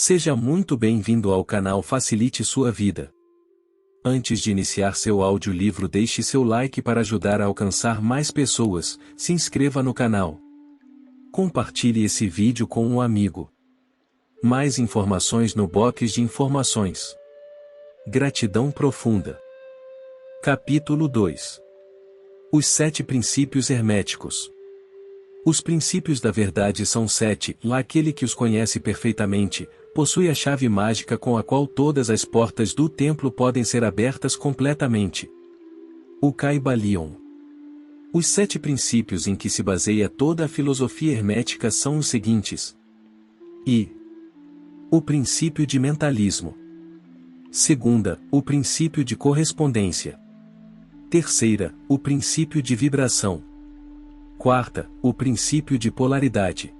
Seja muito bem-vindo ao canal Facilite Sua Vida. Antes de iniciar seu audiolivro, deixe seu like para ajudar a alcançar mais pessoas, se inscreva no canal. Compartilhe esse vídeo com um amigo. Mais informações no box de informações. Gratidão profunda. Capítulo 2. Os 7 princípios herméticos. Os princípios da verdade são 7, e aquele que os conhece perfeitamente, possui a chave mágica com a qual todas as portas do templo podem ser abertas completamente. O Kybalion. Os 7 princípios em que se baseia toda a filosofia hermética são os seguintes. O princípio de mentalismo. Segunda, o princípio de correspondência. Terceira, o princípio de vibração. Quarta, o princípio de polaridade.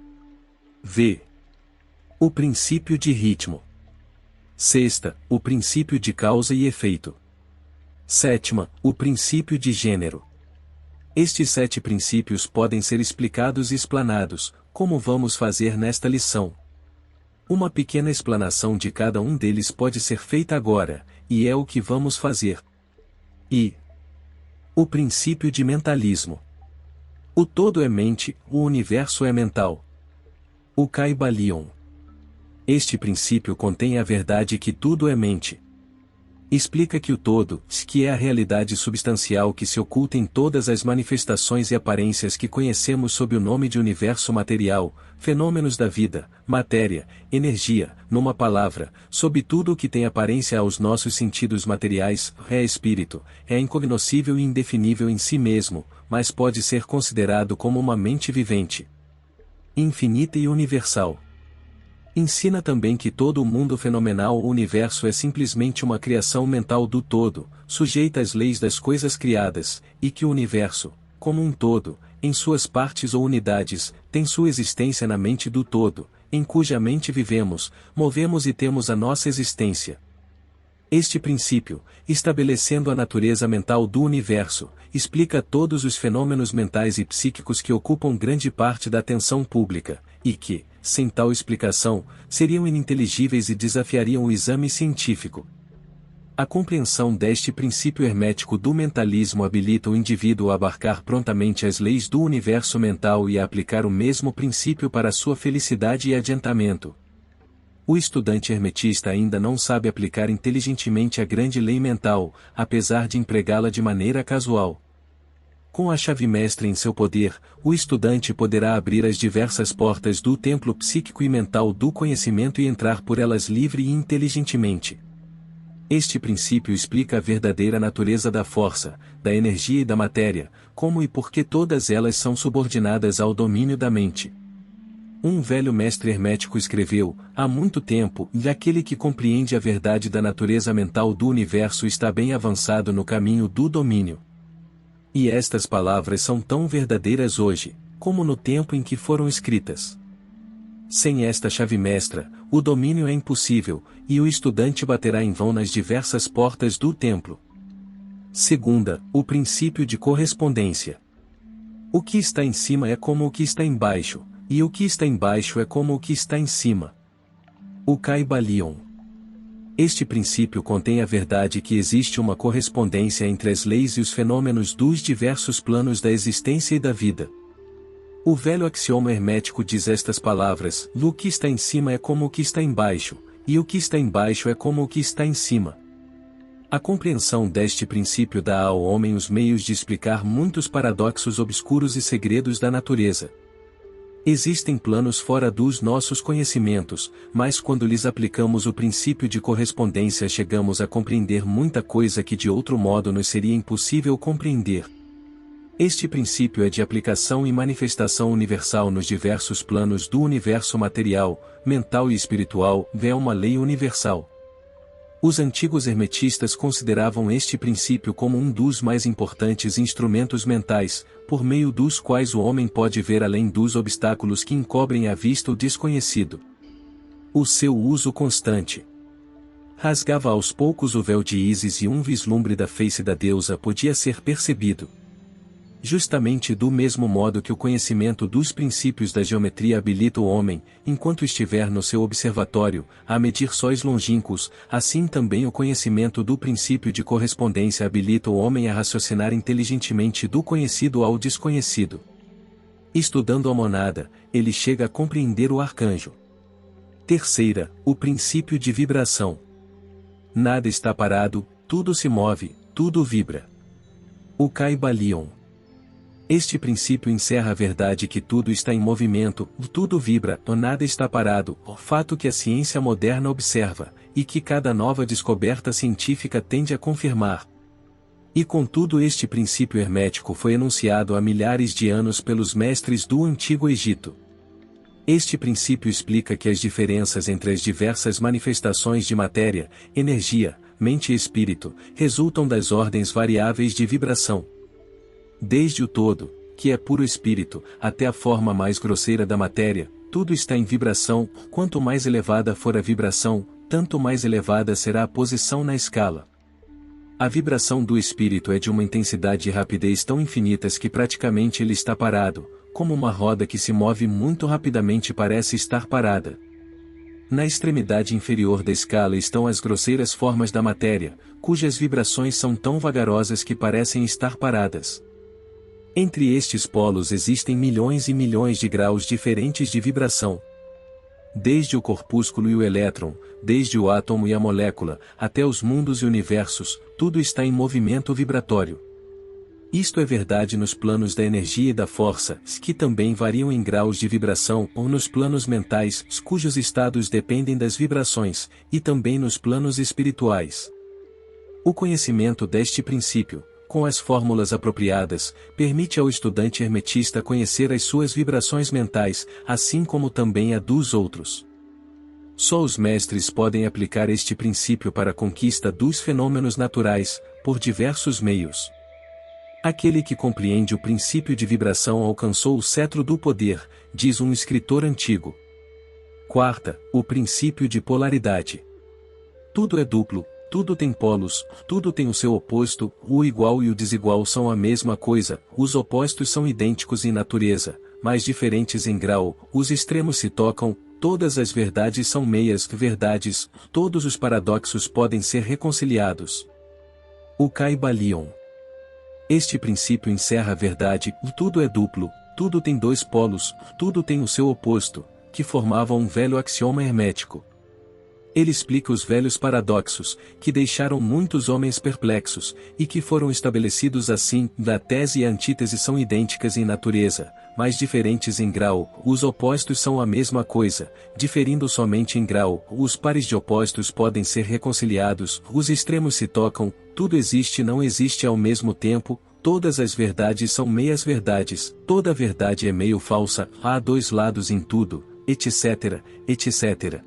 O princípio de ritmo. Sexta, o princípio de causa e efeito. Sétima, o princípio de gênero. Estes 7 princípios podem ser explicados e explanados, como vamos fazer nesta lição. Uma pequena explanação de cada um deles pode ser feita agora, e é o que vamos fazer. O princípio de mentalismo. O todo é mente, o universo é mental. O Kybalion. Este princípio contém a verdade que tudo é mente. Explica que o todo, que é a realidade substancial que se oculta em todas as manifestações e aparências que conhecemos sob o nome de universo material, fenômenos da vida, matéria, energia, numa palavra, sob tudo o que tem aparência aos nossos sentidos materiais, é espírito, é incognoscível e indefinível em si mesmo, mas pode ser considerado como uma mente vivente, infinita e universal. Ensina também que todo o mundo fenomenal ou universo é simplesmente uma criação mental do todo, sujeita às leis das coisas criadas, e que o universo, como um todo, em suas partes ou unidades, tem sua existência na mente do todo, em cuja mente vivemos, movemos e temos a nossa existência. Este princípio, estabelecendo a natureza mental do universo, explica todos os fenômenos mentais e psíquicos que ocupam grande parte da atenção pública, e que, sem tal explicação, seriam ininteligíveis e desafiariam o exame científico. A compreensão deste princípio hermético do mentalismo habilita o indivíduo a abarcar prontamente as leis do universo mental e a aplicar o mesmo princípio para sua felicidade e adiantamento. O estudante hermetista ainda não sabe aplicar inteligentemente a grande lei mental, apesar de empregá-la de maneira casual. Com a chave mestra em seu poder, o estudante poderá abrir as diversas portas do templo psíquico e mental do conhecimento e entrar por elas livre e inteligentemente. Este princípio explica a verdadeira natureza da força, da energia e da matéria, como e por que todas elas são subordinadas ao domínio da mente. Um velho mestre hermético escreveu, há muito tempo, e aquele que compreende a verdade da natureza mental do universo está bem avançado no caminho do domínio. E estas palavras são tão verdadeiras hoje, como no tempo em que foram escritas. Sem esta chave mestra, o domínio é impossível, e o estudante baterá em vão nas diversas portas do templo. Segunda, o princípio de correspondência. O que está em cima é como o que está embaixo, e o que está embaixo é como o que está em cima. O Kybalion. Este princípio contém a verdade que existe uma correspondência entre as leis e os fenômenos dos diversos planos da existência e da vida. O velho axioma hermético diz estas palavras: o que está em cima é como o que está embaixo, e o que está embaixo é como o que está em cima. A compreensão deste princípio dá ao homem os meios de explicar muitos paradoxos obscuros e segredos da natureza. Existem planos fora dos nossos conhecimentos, mas quando lhes aplicamos o princípio de correspondência chegamos a compreender muita coisa que de outro modo nos seria impossível compreender. Este princípio é de aplicação e manifestação universal nos diversos planos do universo material, mental e espiritual, é uma lei universal. Os antigos hermetistas consideravam este princípio como um dos mais importantes instrumentos mentais, por meio dos quais o homem pode ver além dos obstáculos que encobrem à vista o desconhecido. O seu uso constante rasgava aos poucos o véu de Ísis e um vislumbre da face da deusa podia ser percebido. Justamente do mesmo modo que o conhecimento dos princípios da geometria habilita o homem, enquanto estiver no seu observatório, a medir sóis longínquos, assim também o conhecimento do princípio de correspondência habilita o homem a raciocinar inteligentemente do conhecido ao desconhecido. Estudando a monada, ele chega a compreender o arcanjo. Terceira, o princípio de vibração. Nada está parado, tudo se move, tudo vibra. O Kybalion. Este princípio encerra a verdade que tudo está em movimento, tudo vibra, nada está parado, o fato que a ciência moderna observa, e que cada nova descoberta científica tende a confirmar. E contudo este princípio hermético foi enunciado há milhares de anos pelos mestres do Antigo Egito. Este princípio explica que as diferenças entre as diversas manifestações de matéria, energia, mente e espírito, resultam das ordens variáveis de vibração. Desde o todo, que é puro espírito, até a forma mais grosseira da matéria, tudo está em vibração, quanto mais elevada for a vibração, tanto mais elevada será a posição na escala. A vibração do espírito é de uma intensidade e rapidez tão infinitas que praticamente ele está parado, como uma roda que se move muito rapidamente parece estar parada. Na extremidade inferior da escala estão as grosseiras formas da matéria, cujas vibrações são tão vagarosas que parecem estar paradas. Entre estes polos existem milhões e milhões de graus diferentes de vibração. Desde o corpúsculo e o elétron, desde o átomo e a molécula, até os mundos e universos, tudo está em movimento vibratório. Isto é verdade nos planos da energia e da força, que também variam em graus de vibração, ou nos planos mentais, cujos estados dependem das vibrações, e também nos planos espirituais. O conhecimento deste princípio, com as fórmulas apropriadas, permite ao estudante hermetista conhecer as suas vibrações mentais, assim como também a dos outros. Só os mestres podem aplicar este princípio para a conquista dos fenômenos naturais, por diversos meios. Aquele que compreende o princípio de vibração alcançou o cetro do poder, diz um escritor antigo. Quarta, o princípio de polaridade. Tudo é duplo. Tudo tem polos, tudo tem o seu oposto, o igual e o desigual são a mesma coisa, os opostos são idênticos em natureza, mas diferentes em grau, os extremos se tocam, todas as verdades são meias verdades, todos os paradoxos podem ser reconciliados. O Kybalion. Este princípio encerra a verdade, tudo é duplo, tudo tem dois polos, tudo tem o seu oposto, que formavam um velho axioma hermético. Ele explica os velhos paradoxos, que deixaram muitos homens perplexos, e que foram estabelecidos assim, da tese e a antítese são idênticas em natureza, mas diferentes em grau, os opostos são a mesma coisa, diferindo somente em grau, os pares de opostos podem ser reconciliados, os extremos se tocam, tudo existe e não existe ao mesmo tempo, todas as verdades são meias verdades, toda verdade é meio falsa, há dois lados em tudo, etc., etc.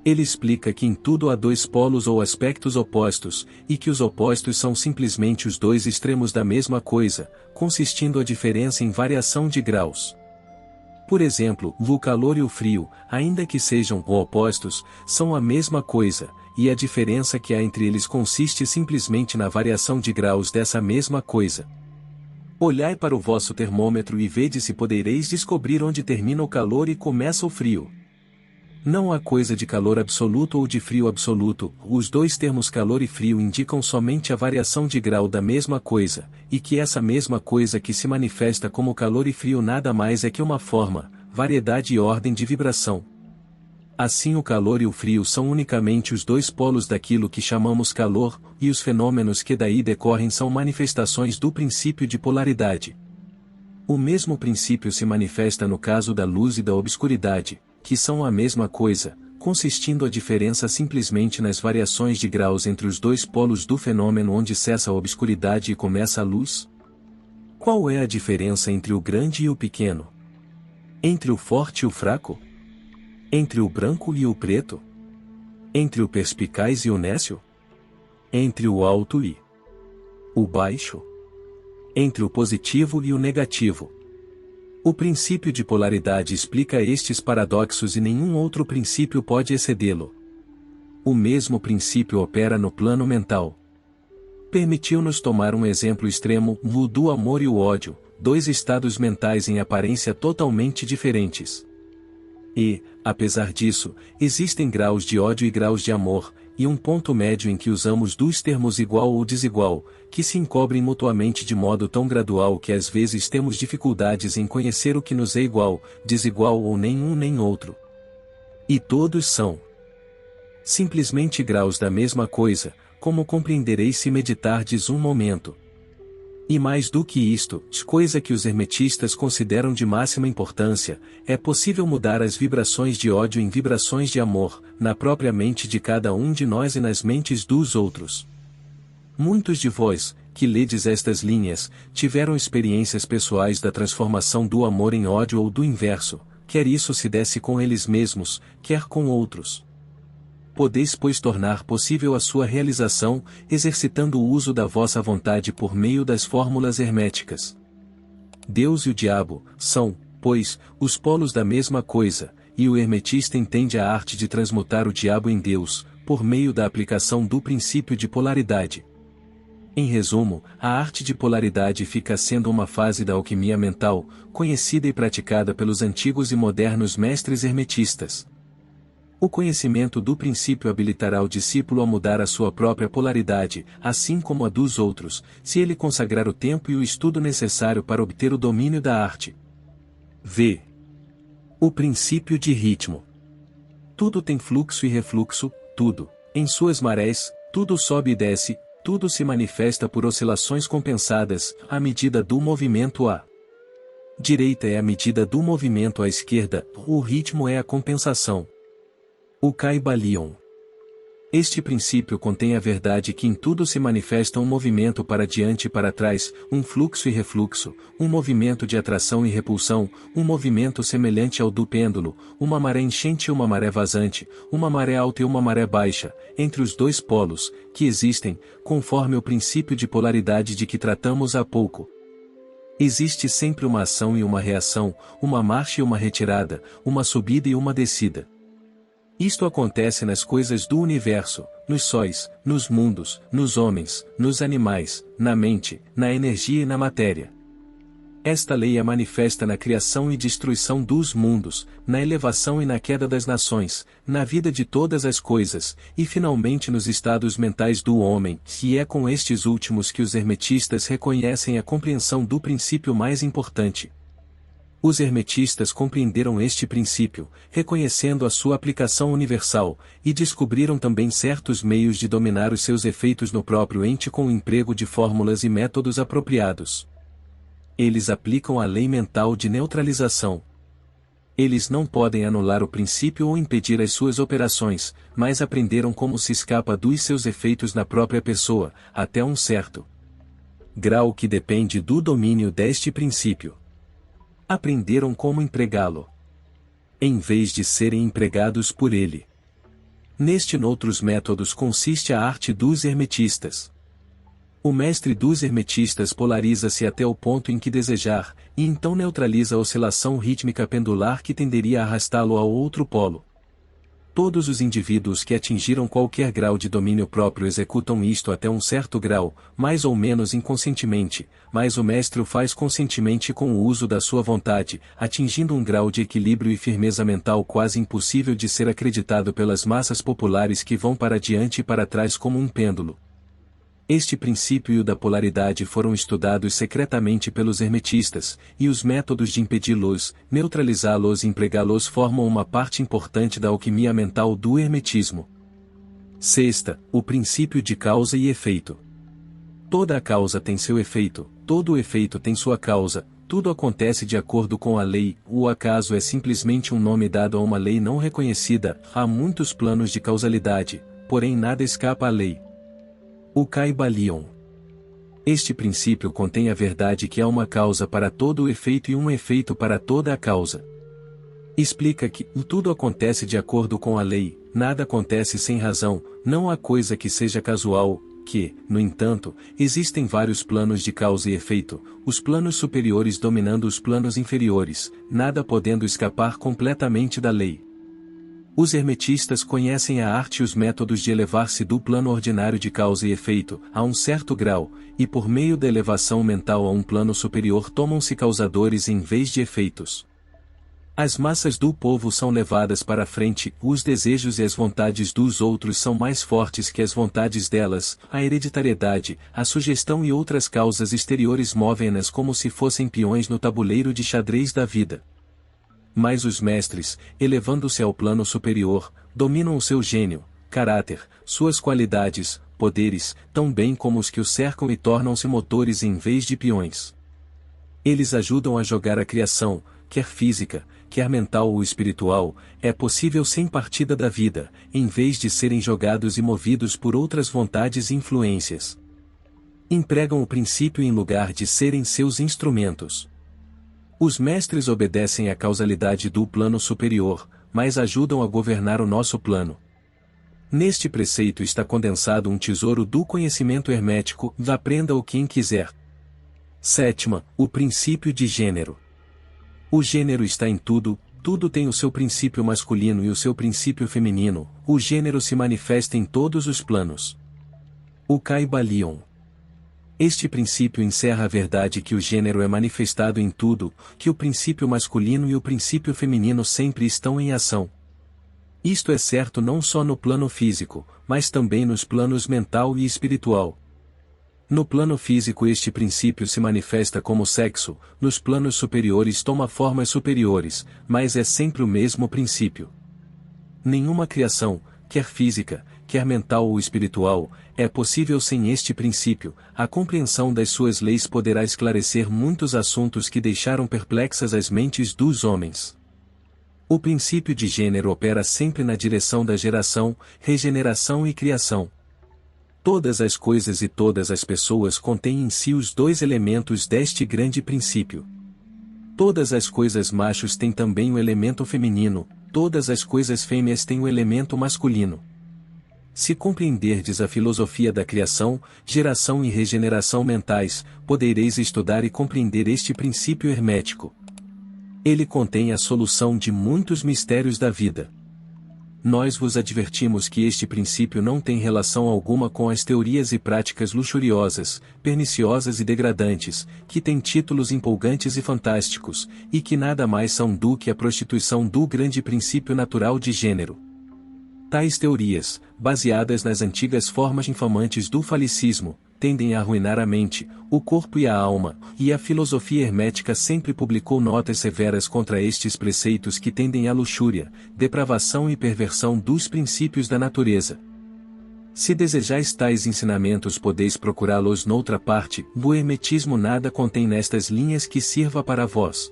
Ele explica que em tudo há dois polos ou aspectos opostos, e que os opostos são simplesmente os dois extremos da mesma coisa, consistindo a diferença em variação de graus. Por exemplo, o calor e o frio, ainda que sejam opostos, são a mesma coisa, e a diferença que há entre eles consiste simplesmente na variação de graus dessa mesma coisa. Olhai para o vosso termômetro e vede se podereis descobrir onde termina o calor e começa o frio. Não há coisa de calor absoluto ou de frio absoluto, os dois termos calor e frio indicam somente a variação de grau da mesma coisa, e que essa mesma coisa que se manifesta como calor e frio nada mais é que uma forma, variedade e ordem de vibração. Assim o calor e o frio são unicamente os dois polos daquilo que chamamos calor, e os fenômenos que daí decorrem são manifestações do princípio de polaridade. O mesmo princípio se manifesta no caso da luz e da obscuridade, que são a mesma coisa, consistindo a diferença simplesmente nas variações de graus entre os dois polos do fenômeno onde cessa a obscuridade e começa a luz? Qual é a diferença entre o grande e o pequeno? Entre o forte e o fraco? Entre o branco e o preto? Entre o perspicaz e o nécio? Entre o alto e o baixo? Entre o positivo e o negativo? O princípio de polaridade explica estes paradoxos e nenhum outro princípio pode excedê-lo. O mesmo princípio opera no plano mental. Permitiu-nos tomar um exemplo extremo do amor e o ódio, dois estados mentais em aparência totalmente diferentes. E, apesar disso, existem graus de ódio e graus de amor, e um ponto médio em que usamos dos termos igual ou desigual, que se encobrem mutuamente de modo tão gradual que às vezes temos dificuldades em conhecer o que nos é igual, desigual ou nem um nem outro. E todos são simplesmente graus da mesma coisa, como compreendereis se meditardes um momento. E mais do que isto, coisa que os hermetistas consideram de máxima importância, é possível mudar as vibrações de ódio em vibrações de amor, na própria mente de cada um de nós e nas mentes dos outros. Muitos de vós, que ledes estas linhas, tiveram experiências pessoais da transformação do amor em ódio ou do inverso, quer isso se desse com eles mesmos, quer com outros. Podeis, pois, tornar possível a sua realização, exercitando o uso da vossa vontade por meio das fórmulas herméticas. Deus e o diabo são, pois, os polos da mesma coisa, e o hermetista entende a arte de transmutar o diabo em Deus, por meio da aplicação do princípio de polaridade. Em resumo, a arte de polaridade fica sendo uma fase da alquimia mental, conhecida e praticada pelos antigos e modernos mestres hermetistas. O conhecimento do princípio habilitará o discípulo a mudar a sua própria polaridade, assim como a dos outros, se ele consagrar o tempo e o estudo necessário para obter o domínio da arte. V. O princípio de ritmo. Tudo tem fluxo e refluxo, tudo, em suas marés, tudo sobe e desce, tudo se manifesta por oscilações compensadas, à medida do movimento à direita é a medida do movimento à esquerda, o ritmo é a compensação. O Kybalion. Este princípio contém a verdade que em tudo se manifesta um movimento para diante e para trás, um fluxo e refluxo, um movimento de atração e repulsão, um movimento semelhante ao do pêndulo, uma maré enchente e uma maré vazante, uma maré alta e uma maré baixa, entre os dois polos, que existem, conforme o princípio de polaridade de que tratamos há pouco. Existe sempre uma ação e uma reação, uma marcha e uma retirada, uma subida e uma descida. Isto acontece nas coisas do universo, nos sóis, nos mundos, nos homens, nos animais, na mente, na energia e na matéria. Esta lei é manifesta na criação e destruição dos mundos, na elevação e na queda das nações, na vida de todas as coisas, e finalmente nos estados mentais do homem, e é com estes últimos que os hermetistas reconhecem a compreensão do princípio mais importante. Os hermetistas compreenderam este princípio, reconhecendo a sua aplicação universal, e descobriram também certos meios de dominar os seus efeitos no próprio ente com o emprego de fórmulas e métodos apropriados. Eles aplicam a lei mental de neutralização. Eles não podem anular o princípio ou impedir as suas operações, mas aprenderam como se escapa dos seus efeitos na própria pessoa, até um certo grau que depende do domínio deste princípio. Aprenderam como empregá-lo, em vez de serem empregados por ele. Neste e noutros métodos consiste a arte dos hermetistas. O mestre dos hermetistas polariza-se até o ponto em que desejar, e então neutraliza a oscilação rítmica pendular que tenderia a arrastá-lo ao outro polo. Todos os indivíduos que atingiram qualquer grau de domínio próprio executam isto até um certo grau, mais ou menos inconscientemente, mas o mestre o faz conscientemente com o uso da sua vontade, atingindo um grau de equilíbrio e firmeza mental quase impossível de ser acreditado pelas massas populares que vão para diante e para trás como um pêndulo. Este princípio e o da polaridade foram estudados secretamente pelos hermetistas, e os métodos de impedi-los, neutralizá-los e empregá-los formam uma parte importante da alquimia mental do hermetismo. Sexta, o princípio de causa e efeito. Toda a causa tem seu efeito, todo o efeito tem sua causa, tudo acontece de acordo com a lei, o acaso é simplesmente um nome dado a uma lei não reconhecida, há muitos planos de causalidade, porém nada escapa à lei. O Kybalion. Este princípio contém a verdade que há uma causa para todo o efeito e um efeito para toda a causa. Explica que tudo acontece de acordo com a lei, nada acontece sem razão, não há coisa que seja casual, que, no entanto, existem vários planos de causa e efeito, os planos superiores dominando os planos inferiores, nada podendo escapar completamente da lei. Os hermetistas conhecem a arte e os métodos de elevar-se do plano ordinário de causa e efeito, a um certo grau, e por meio da elevação mental a um plano superior tomam-se causadores em vez de efeitos. As massas do povo são levadas para a frente, os desejos e as vontades dos outros são mais fortes que as vontades delas, a hereditariedade, a sugestão e outras causas exteriores movem-nas como se fossem peões no tabuleiro de xadrez da vida. Mas os mestres, elevando-se ao plano superior, dominam o seu gênio, caráter, suas qualidades, poderes, tão bem como os que o cercam e tornam-se motores em vez de peões. Eles ajudam a jogar a criação, quer física, quer mental ou espiritual, é possível sem partida da vida, em vez de serem jogados e movidos por outras vontades e influências. Empregam o princípio em lugar de serem seus instrumentos. Os mestres obedecem à causalidade do plano superior, mas ajudam a governar o nosso plano. Neste preceito está condensado um tesouro do conhecimento hermético, aprenda-o quem quiser. Sétima, o princípio de gênero. O gênero está em tudo, tudo tem o seu princípio masculino e o seu princípio feminino, o gênero se manifesta em todos os planos. O Kybalion. Este princípio encerra a verdade que o gênero é manifestado em tudo, que o princípio masculino e o princípio feminino sempre estão em ação. Isto é certo não só no plano físico, mas também nos planos mental e espiritual. No plano físico este princípio se manifesta como sexo, nos planos superiores toma formas superiores, mas é sempre o mesmo princípio. Nenhuma criação, quer física, quer mental ou espiritual, é possível sem este princípio. A compreensão das suas leis poderá esclarecer muitos assuntos que deixaram perplexas as mentes dos homens. O princípio de gênero opera sempre na direção da geração, regeneração e criação. Todas as coisas e todas as pessoas contêm em si os dois elementos deste grande princípio. Todas as coisas machos têm também o elemento feminino, todas as coisas fêmeas têm o elemento masculino. Se compreenderdes a filosofia da criação, geração e regeneração mentais, podereis estudar e compreender este princípio hermético. Ele contém a solução de muitos mistérios da vida. Nós vos advertimos que este princípio não tem relação alguma com as teorias e práticas luxuriosas, perniciosas e degradantes, que têm títulos empolgantes e fantásticos, e que nada mais são do que a prostituição do grande princípio natural de gênero. Tais teorias, baseadas nas antigas formas infamantes do falicismo, tendem a arruinar a mente, o corpo e a alma, e a filosofia hermética sempre publicou notas severas contra estes preceitos que tendem à luxúria, depravação e perversão dos princípios da natureza. Se desejais tais ensinamentos podeis procurá-los noutra parte, o hermetismo nada contém nestas linhas que sirva para vós.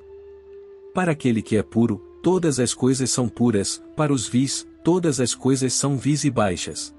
Para aquele que é puro, todas as coisas são puras, para os vis, todas as coisas são vis e baixas.